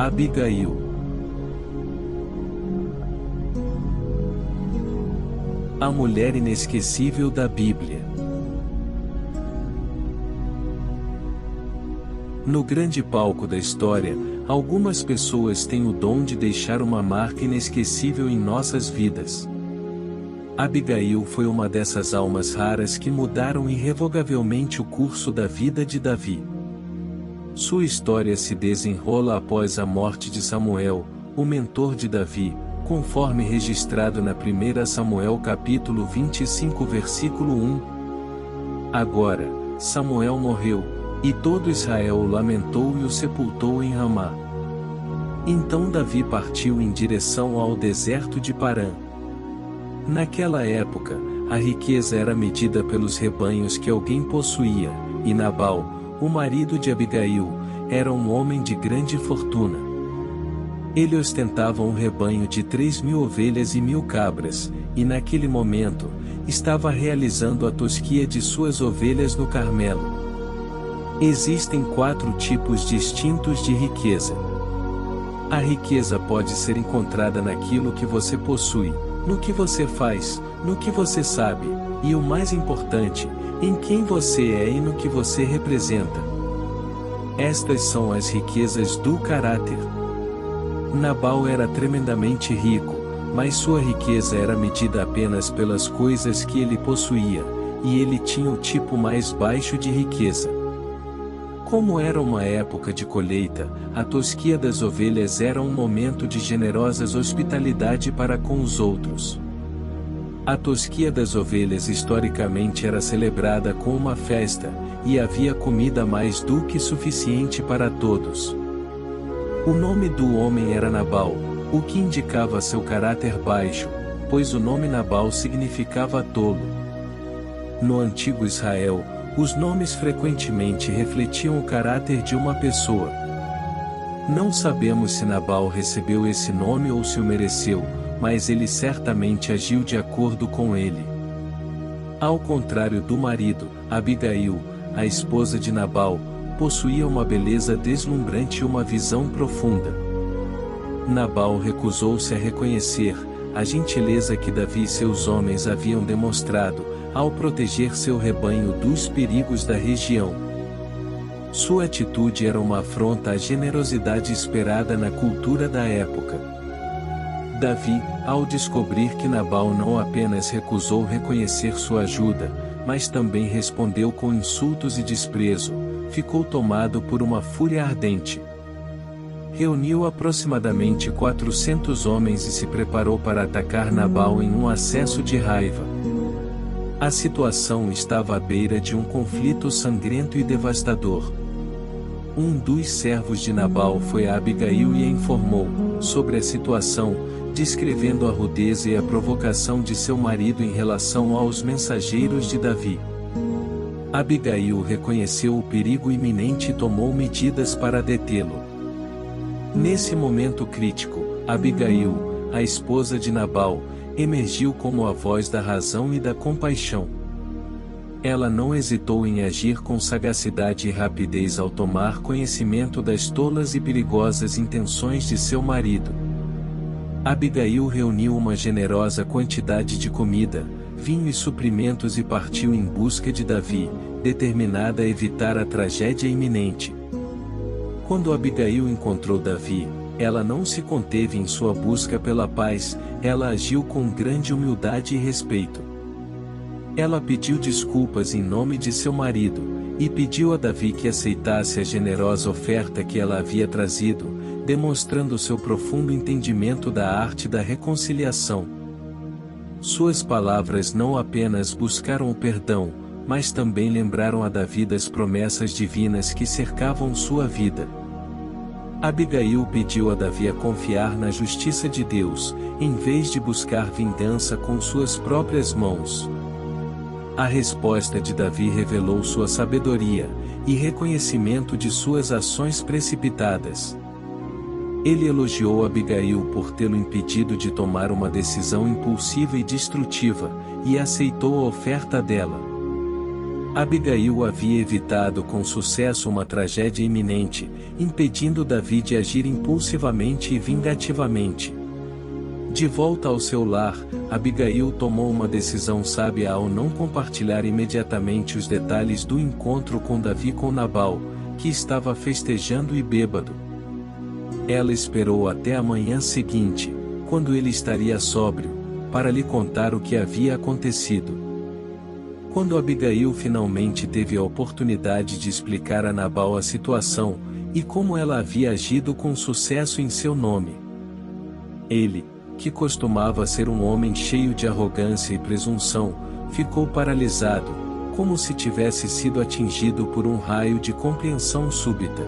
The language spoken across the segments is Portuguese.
Abigail. A mulher inesquecível da Bíblia. No grande palco da história, algumas pessoas têm o dom de deixar uma marca inesquecível em nossas vidas. Abigail foi uma dessas almas raras que mudaram irrevogavelmente o curso da vida de Davi. Sua história se desenrola após a morte de Samuel, o mentor de Davi, conforme registrado na 1 Samuel capítulo 25 versículo 1. Agora, Samuel morreu, e todo Israel o lamentou e o sepultou em Ramá. Então Davi partiu em direção ao deserto de Parã. Naquela época, a riqueza era medida pelos rebanhos que alguém possuía, e Nabal, o marido de Abigail, era um homem de grande fortuna. Ele ostentava um rebanho de 3.000 ovelhas e 1.000 cabras, e naquele momento, estava realizando a tosquia de suas ovelhas no Carmelo. Existem 4 tipos distintos de riqueza. A riqueza pode ser encontrada naquilo que você possui, no que você faz, no que você sabe, e o mais importante, em quem você é e no que você representa. Estas são as riquezas do caráter. Nabal era tremendamente rico, mas sua riqueza era medida apenas pelas coisas que ele possuía, e ele tinha o tipo mais baixo de riqueza. Como era uma época de colheita, a tosquia das ovelhas era um momento de generosa hospitalidade para com os outros. A tosquia das ovelhas historicamente era celebrada com uma festa, e havia comida mais do que suficiente para todos. O nome do homem era Nabal, o que indicava seu caráter baixo, pois o nome Nabal significava tolo. No antigo Israel, os nomes frequentemente refletiam o caráter de uma pessoa. Não sabemos se Nabal recebeu esse nome ou se o mereceu, mas ele certamente agiu de acordo com ele. Ao contrário do marido, Abigail, a esposa de Nabal, possuía uma beleza deslumbrante e uma visão profunda. Nabal recusou-se a reconhecer a gentileza que Davi e seus homens haviam demonstrado, ao proteger seu rebanho dos perigos da região. Sua atitude era uma afronta à generosidade esperada na cultura da época. Davi, ao descobrir que Nabal não apenas recusou reconhecer sua ajuda, mas também respondeu com insultos e desprezo, ficou tomado por uma fúria ardente. Reuniu aproximadamente 400 homens e se preparou para atacar Nabal em um acesso de raiva. A situação estava à beira de um conflito sangrento e devastador. Um dos servos de Nabal foi a Abigail e a informou sobre a situação, descrevendo a rudeza e a provocação de seu marido em relação aos mensageiros de Davi. Abigail reconheceu o perigo iminente e tomou medidas para detê-lo. Nesse momento crítico, Abigail, a esposa de Nabal, emergiu como a voz da razão e da compaixão. Ela não hesitou em agir com sagacidade e rapidez ao tomar conhecimento das tolas e perigosas intenções de seu marido. Abigail reuniu uma generosa quantidade de comida, vinho e suprimentos e partiu em busca de Davi, determinada a evitar a tragédia iminente. Quando Abigail encontrou Davi, ela não se conteve em sua busca pela paz, ela agiu com grande humildade e respeito. Ela pediu desculpas em nome de seu marido, e pediu a Davi que aceitasse a generosa oferta que ela havia trazido, demonstrando seu profundo entendimento da arte da reconciliação. Suas palavras não apenas buscaram o perdão, mas também lembraram a Davi das promessas divinas que cercavam sua vida. Abigail pediu a Davi a confiar na justiça de Deus, em vez de buscar vingança com suas próprias mãos. A resposta de Davi revelou sua sabedoria, e reconhecimento de suas ações precipitadas. Ele elogiou Abigail por tê-lo impedido de tomar uma decisão impulsiva e destrutiva, e aceitou a oferta dela. Abigail havia evitado com sucesso uma tragédia iminente, impedindo Davi de agir impulsivamente e vingativamente. De volta ao seu lar, Abigail tomou uma decisão sábia ao não compartilhar imediatamente os detalhes do encontro com Davi com Nabal, que estava festejando e bêbado. Ela esperou até a manhã seguinte, quando ele estaria sóbrio, para lhe contar o que havia acontecido. Quando Abigail finalmente teve a oportunidade de explicar a Nabal a situação, e como ela havia agido com sucesso em seu nome, ele, que costumava ser um homem cheio de arrogância e presunção, ficou paralisado, como se tivesse sido atingido por um raio de compreensão súbita.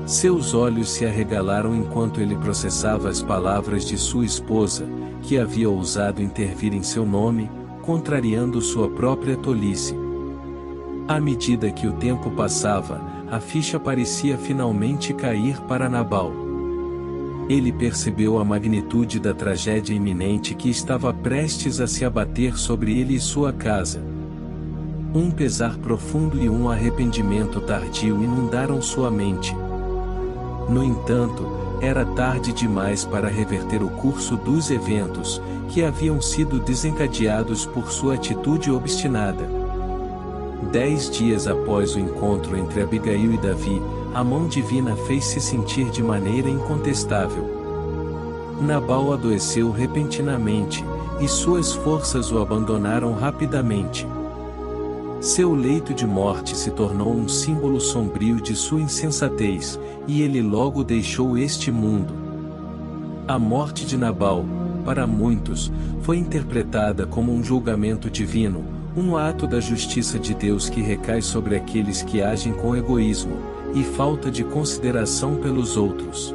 Seus olhos se arregalaram enquanto ele processava as palavras de sua esposa, que havia ousado intervir em seu nome, contrariando sua própria tolice. À medida que o tempo passava, a ficha parecia finalmente cair para Nabal. Ele percebeu a magnitude da tragédia iminente que estava prestes a se abater sobre ele e sua casa. Um pesar profundo e um arrependimento tardio inundaram sua mente. No entanto, era tarde demais para reverter o curso dos eventos, que haviam sido desencadeados por sua atitude obstinada. 10 dias após o encontro entre Abigail e Davi, a mão divina fez-se sentir de maneira incontestável. Nabal adoeceu repentinamente, e suas forças o abandonaram rapidamente. Seu leito de morte se tornou um símbolo sombrio de sua insensatez, e ele logo deixou este mundo. A morte de Nabal, para muitos, foi interpretada como um julgamento divino, um ato da justiça de Deus que recai sobre aqueles que agem com egoísmo e falta de consideração pelos outros.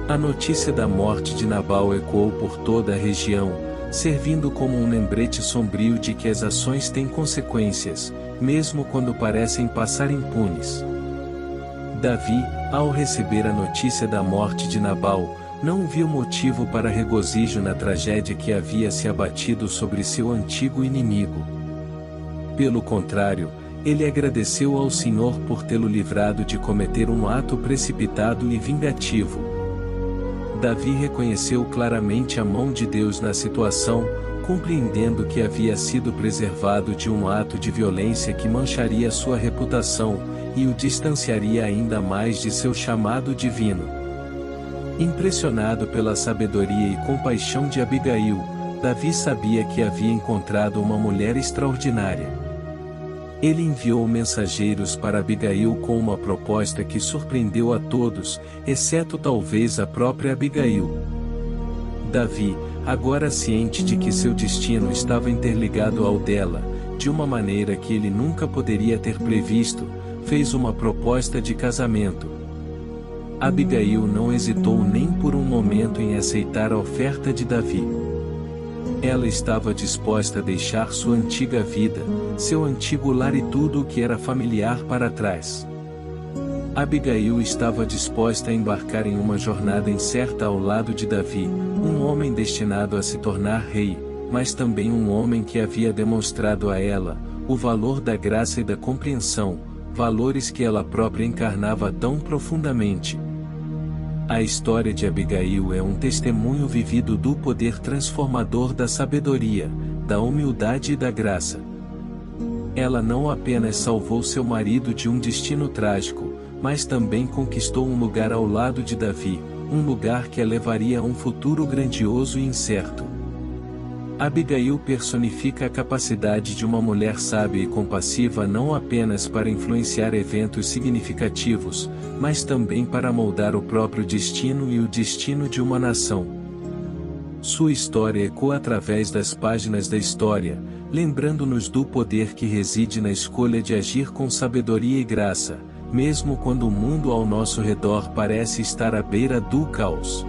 A notícia da morte de Nabal ecoou por toda a região, servindo como um lembrete sombrio de que as ações têm consequências, mesmo quando parecem passar impunes. Davi, ao receber a notícia da morte de Nabal, não viu motivo para regozijo na tragédia que havia se abatido sobre seu antigo inimigo. Pelo contrário, ele agradeceu ao Senhor por tê-lo livrado de cometer um ato precipitado e vingativo. Davi reconheceu claramente a mão de Deus na situação, compreendendo que havia sido preservado de um ato de violência que mancharia sua reputação, e o distanciaria ainda mais de seu chamado divino. Impressionado pela sabedoria e compaixão de Abigail, Davi sabia que havia encontrado uma mulher extraordinária. Ele enviou mensageiros para Abigail com uma proposta que surpreendeu a todos, exceto talvez a própria Abigail. Davi, agora ciente de que seu destino estava interligado ao dela, de uma maneira que ele nunca poderia ter previsto, fez uma proposta de casamento. Abigail não hesitou nem por um momento em aceitar a oferta de Davi. Ela estava disposta a deixar sua antiga vida, seu antigo lar e tudo o que era familiar para trás. Abigail estava disposta a embarcar em uma jornada incerta ao lado de Davi, um homem destinado a se tornar rei, mas também um homem que havia demonstrado a ela o valor da graça e da compreensão, valores que ela própria encarnava tão profundamente. A história de Abigail é um testemunho vivido do poder transformador da sabedoria, da humildade e da graça. Ela não apenas salvou seu marido de um destino trágico, mas também conquistou um lugar ao lado de Davi, um lugar que a levaria a um futuro grandioso e incerto. Abigail personifica a capacidade de uma mulher sábia e compassiva não apenas para influenciar eventos significativos, mas também para moldar o próprio destino e o destino de uma nação. Sua história ecoa através das páginas da história, lembrando-nos do poder que reside na escolha de agir com sabedoria e graça, mesmo quando o mundo ao nosso redor parece estar à beira do caos.